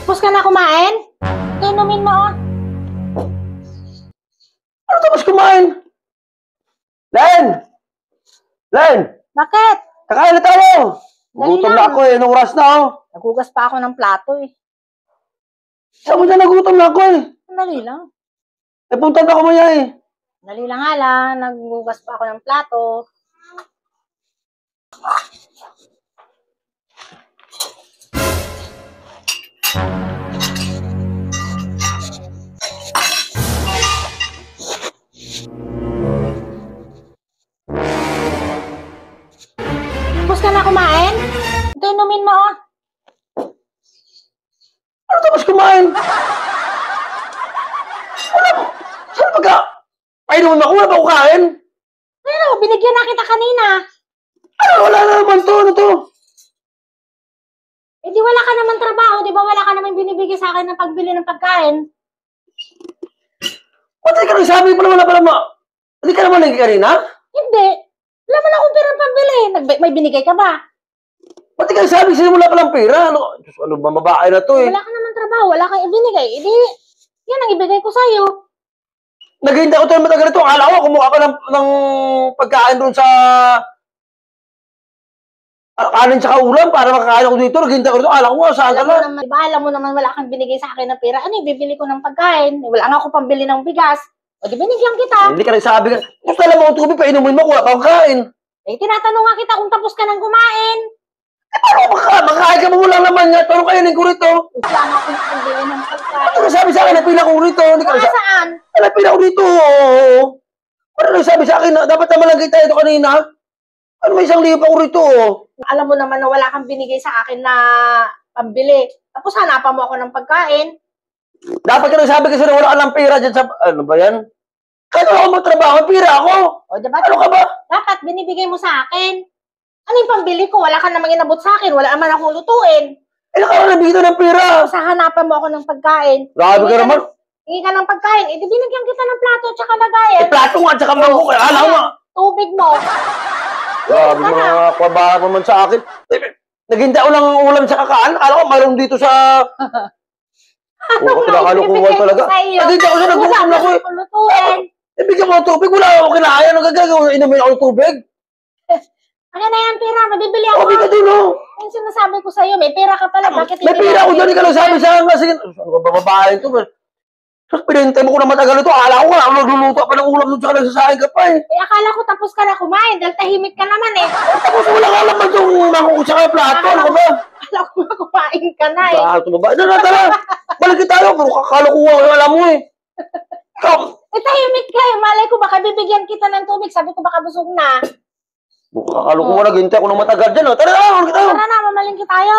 Tapos ka na kumain? Ito, inumin mo, oh. Ano tapos kumain? Len! Len! Bakit? Kakain na tayo! Dali Gutom lang. na ako eh. Anong oras na oh? Nagugas pa ako ng plato, eh. Saan mo dyan nagutom na ako eh? Dali lang. Eh, punta na ko maya eh. Dali lang nga lang. Nagugas pa ako ng plato. Tapos ka na kumain? Ito, inumin mo, oh. Ano tapos kumain? Ano? Saan ba ka? Painuman ako, wala ba ako kain? Ano, binigyan na kita kanina. Ano, wala na naman to, ano to? Eh di wala ka naman trabaho, di ba wala ka naman binibigay sa akin ng pagbili ng pagkain? Ba't di ka nagsabi pa naman na pala ma... Hindi ka naman lagi kanina? Hindi. Wala mo na akong pera pambili. May binigay ka ba? Ba't di ka nagsabi sa'yo wala palang pera? Ano, Diyos, ano ba babae na to eh? Wala ka naman trabaho, wala kang ibinigay. Eh di, yan ang ibigay ko sa'yo. Naghihintay ko tayo matagal ito. Akala ko kumuha ka ng pagkain doon sa... kanin tsaka ulam para makakain ako dito. Naghihintay ko dito. Akala ko saan ka na? Alam mo naman wala kang binigay sa akin ng pera. Ano, ibibili ko ng pagkain. Wala nga ako pambili ng bigas. O di binigyan kita. Hindi ka nagsabi ka. Gusto alam mo ang tubig, painumin mo, wala kang kain. Eh, tinatanong nga kita kung tapos ka ng kumain. Eh, paano makakain ka mo wala naman nga? Tanong kayo ko rito. Wala nga akong pambili ng pagkain. Ano sabi sa akin? Napila ko rito. Hindi ka Mga nagsabi. saan? Napila ko rito. Ano nagsabi sa akin na dapat naman lang kita ito kanina? Ano may isang lipa ko rito? Alam mo naman na wala kang binigay sa akin na pambili. Tapos hanapan mo ako ng pagkain. Dapat ka nagsabi kasi na wala ka ng pera dyan sa... Ano ba yan? Kahit wala akong magtrabaho, pera ako. O, diba? Ano ka ba? Dapat binibigay mo sa akin. Ano yung pambili ko? Wala ka namang inabot sa akin. Wala naman akong lutuin. Eh, nakakarabig ito ng pera. Tapos hanapan mo ako ng pagkain. Grabe ka naman. Hingi ka ng pagkain. Eh, di binigyan kita ng plato at saka lagayan. Eh, plato nga at saka mangkok. Eh, alam mo. Tubig mo. Grabe mga kabahan naman sa akin. Eh, naghintay ko lang ang ulam sa kakaan. Akala ko mayroon dito sa... Ano Oo, kinakalukuhan talaga. Naghintay ko siya, nagutom na ko eh. Lutuin. Eh, bigyan mo ng tubig. Wala akong kinain. Ano gagawin? Inumin ako ng tubig. Ano na yan, pera? Mabibili ako. Okay ka dun, oh. Yung sinasabi ko sa'yo, may pera ka pala. Bakit May pera ako dyan. Hindi ka lang sabi sa akin. Sige, ano ba babae ito? Tapos pinintay mo ko na matagal ito. Akala ko nga, nagluluto pa ng ulam doon tsaka nagsasahin ka pa eh. Eh, akala ko tapos ka na kumain dahil tahimik ka naman eh. Tapos wala ka naman itong mangkukot sa plato. Ano ka ba? Akala ko nga kumain ka na eh. Bakit ba? Ano, tara. Balik tayo. Pero kakalukuha ko alam mo eh. Ikaw. Eh, tahimik ka eh. Malay ko baka bibigyan kita ng tubig. Sabi ko baka busog na. Kakalukuha, naghintay ko ng matagal dyan. Tara na, Tara na, mamalingki tayo.